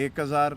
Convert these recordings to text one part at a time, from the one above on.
1000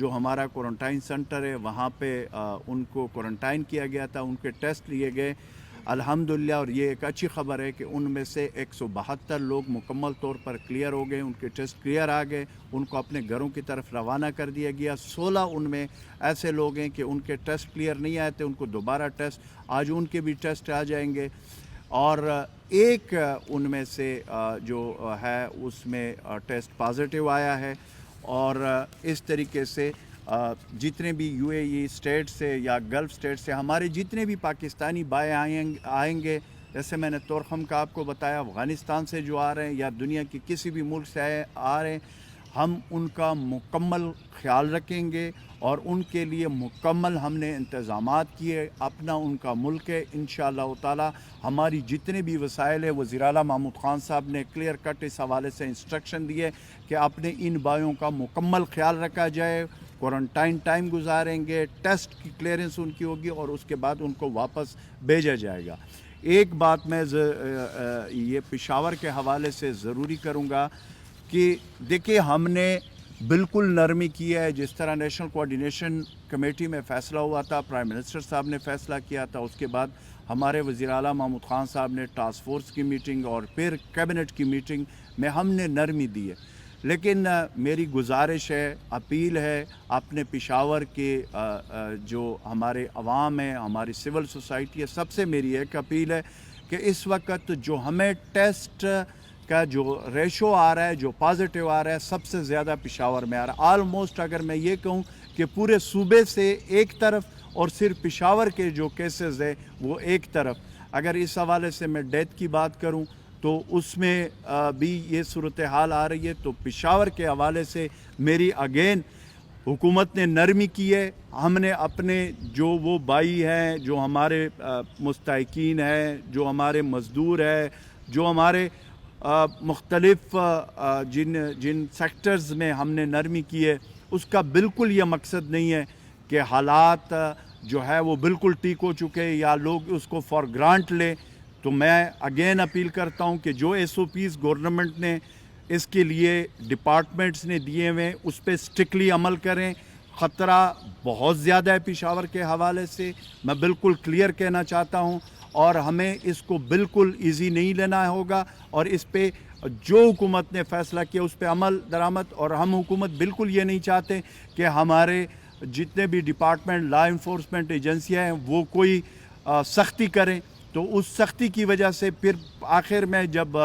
جو ہمارا quarantine centre ہے وہاں پہ ان کو کوارنٹائن کیا گیا تھا، ان کے ٹیسٹ لیے گئے الحمدللہ، اور یہ ایک اچھی خبر ہے کہ ان میں سے 172 لوگ مکمل طور پر کلیئر ہو گئے، ان کے ٹیسٹ کلیئر آ گئے، ان کو اپنے گھروں کی طرف روانہ کر دیا گیا۔ 16 ان میں ایسے لوگ ہیں کہ ان کے ٹیسٹ کلیئر نہیں آئے تھے، ان کو دوبارہ ٹیسٹ، آج ان کے بھی ٹیسٹ آ جائیں گے، اور ایک ان میں سے جو ہے اس میں ٹیسٹ پازیٹیو آیا ہے، اور اس طریقے سے جتنے بھی یو اے ای اسٹیٹ سے یا گلف اسٹیٹ سے ہمارے جتنے بھی پاکستانی بھائی آئیں گے، جیسے میں نے طورخم کا آپ کو بتایا، افغانستان سے جو آ رہے ہیں یا دنیا کے کسی بھی ملک سے آ رہے ہیں، ہم ان کا مکمل خیال رکھیں گے، اور ان کے لیے مکمل ہم نے انتظامات کیے۔ اپنا ان کا ملک ہے، انشاءاللہ تعالی ہماری جتنے بھی وسائل ہیں، وزیر اعلیٰ محمود خان صاحب نے کلیئر کٹ اس حوالے سے انسٹرکشن دیے کہ اپنے ان بھائیوں کا مکمل خیال رکھا جائے، کوارنٹائن ٹائم گزاریں گے، ٹیسٹ کی کلیئرنس ان کی ہوگی، اور اس کے بعد ان کو واپس بھیجا جائے گا۔ ایک بات میں یہ پشاور کے حوالے سے ضروری کروں گا کہ دیکھیں ہم نے بالکل نرمی کی ہے، جس طرح نیشنل کوارڈینیشن کمیٹی میں فیصلہ ہوا تھا، پرائم منسٹر صاحب نے فیصلہ کیا تھا، اس کے بعد ہمارے وزیر اعلیٰ محمود خان صاحب نے ٹاسک فورس کی میٹنگ اور پھر کیبنٹ کی میٹنگ میں ہم نے نرمی دی ہے، لیکن میری گزارش ہے، اپیل ہے اپنے پشاور کے جو ہمارے عوام ہیں، ہماری سول سوسائٹی ہے، سب سے میری ایک اپیل ہے کہ اس وقت جو ہمیں ٹیسٹ کا جو ریشو آ رہا ہے، جو پازیٹیو آ رہا ہے، سب سے زیادہ پشاور میں آ رہا ہے۔ آلموسٹ اگر میں یہ کہوں کہ پورے صوبے سے ایک طرف اور صرف پشاور کے جو کیسز ہے وہ ایک طرف، اگر اس حوالے سے میں ڈیتھ کی بات کروں تو اس میں بھی یہ صورتحال آ رہی ہے، تو پشاور کے حوالے سے میری اگین حکومت نے نرمی کی ہے۔ ہم نے اپنے جو وہ بھائی ہیں، جو ہمارے مستحقین ہیں، جو ہمارے مزدور ہیں، جو ہمارے مختلف جن سیکٹرز میں ہم نے نرمی کی ہے، اس کا بالکل یہ مقصد نہیں ہے کہ حالات جو ہے وہ بالکل ٹھیک ہو چکے یا لوگ اس کو فار گرانٹ لیں۔ تو میں اگین اپیل کرتا ہوں کہ جو ایس او پیز گورنمنٹ نے اس کے لیے ڈپارٹمنٹس نے دیے ہوئے اس پہ اسٹرکٹلی عمل کریں۔ خطرہ بہت زیادہ ہے پشاور کے حوالے سے، میں بالکل کلیئر کہنا چاہتا ہوں، اور ہمیں اس کو بالکل ایزی نہیں لینا ہوگا، اور اس پہ جو حکومت نے فیصلہ کیا اس پہ عمل درآمد، اور ہم حکومت بالکل یہ نہیں چاہتے کہ ہمارے جتنے بھی ڈپارٹمنٹ لا انفورسمنٹ ایجنسیاں ہیں وہ کوئی سختی کریں، تو اس سختی کی وجہ سے پھر آخر میں جب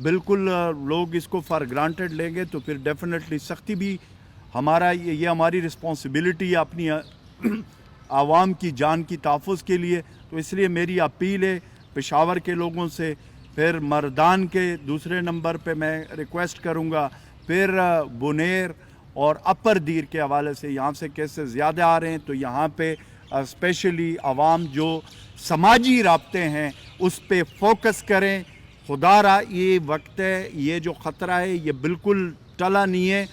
بالکل لوگ اس کو فار گرانٹڈ لیں گے تو پھر ڈیفینیٹلی سختی بھی ہمارا یہ ہماری رسپانسبلٹی ہے اپنی عوام کی جان کی تحفظ کے لیے۔ تو اس لیے میری اپیل ہے پشاور کے لوگوں سے، پھر مردان کے دوسرے نمبر پہ میں ریکویسٹ کروں گا، پھر بنیر اور اپر دیر کے حوالے سے یہاں سے کیسے زیادہ آ رہے ہیں، تو یہاں پہ اسپیشلی عوام جو سماجی رابطے ہیں اس پہ فوکس کریں۔ خدا را یہ وقت ہے، یہ جو خطرہ ہے یہ بالکل ٹلا نہیں ہے،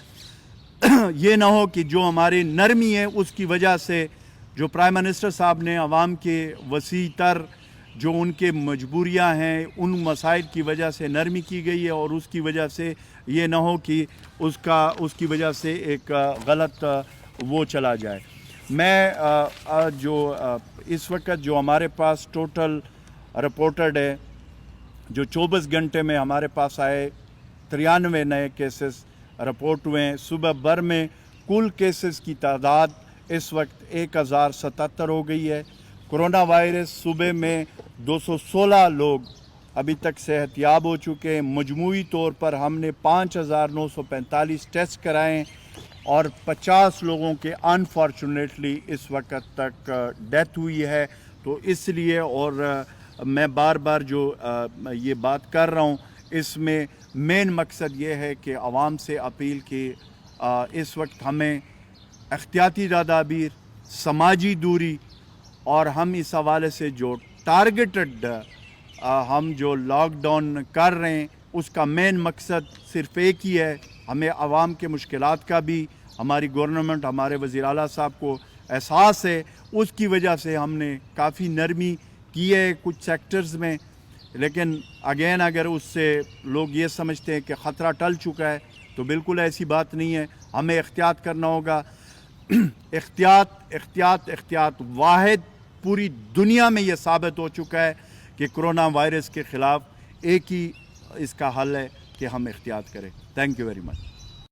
یہ نہ ہو کہ جو ہماری نرمی ہے اس کی وجہ سے جو پرائم منسٹر صاحب نے عوام کے وسیع تر جو ان کے مجبوریاں ہیں ان مسائل کی وجہ سے نرمی کی گئی ہے، اور اس کی وجہ سے یہ نہ ہو کہ اس کی وجہ سے ایک غلط وہ چلا جائے۔ میں جو اس وقت جو ہمارے پاس ٹوٹل رپورٹڈ ہے، جو 24 گھنٹے میں ہمارے پاس آئے 93 نئے کیسز رپورٹ ہوئے ہیں۔ صبح بھر میں کل کیسز کی تعداد اس وقت 1077 ہو گئی ہے۔ کرونا وائرس صوبے میں 216 لوگ ابھی تک صحت یاب ہو چکے ہیں۔ مجموعی طور پر ہم نے 5945 ٹیسٹ کرائے ہیں، اور 50 لوگوں کے انفارچونیٹلی اس وقت تک ڈیتھ ہوئی ہے۔ تو اس لیے، اور میں بار بار جو یہ بات کر رہا ہوں، اس میں مین مقصد یہ ہے کہ عوام سے اپیل کہ اس وقت ہمیں احتیاطی تدابیر، سماجی دوری، اور ہم اس حوالے سے جو ٹارگیٹڈ ہم جو لاک ڈاؤن کر رہے ہیں اس کا مین مقصد صرف ایک ہی ہے۔ ہمیں عوام کے مشکلات کا بھی ہماری گورنمنٹ، ہمارے وزیر اعلیٰ صاحب کو احساس ہے، اس کی وجہ سے ہم نے کافی نرمی کی ہے کچھ سیکٹرز میں، لیکن اگین اگر اس سے لوگ یہ سمجھتے ہیں کہ خطرہ ٹل چکا ہے تو بالکل ایسی بات نہیں ہے۔ ہمیں احتیاط کرنا ہوگا۔ احتیاط احتیاط احتیاط واحد پوری دنیا میں یہ ثابت ہو چکا ہے کہ کرونا وائرس کے خلاف ایک ہی اس کا حل ہے کہ ہم احتیاط کریں. Thank you very much.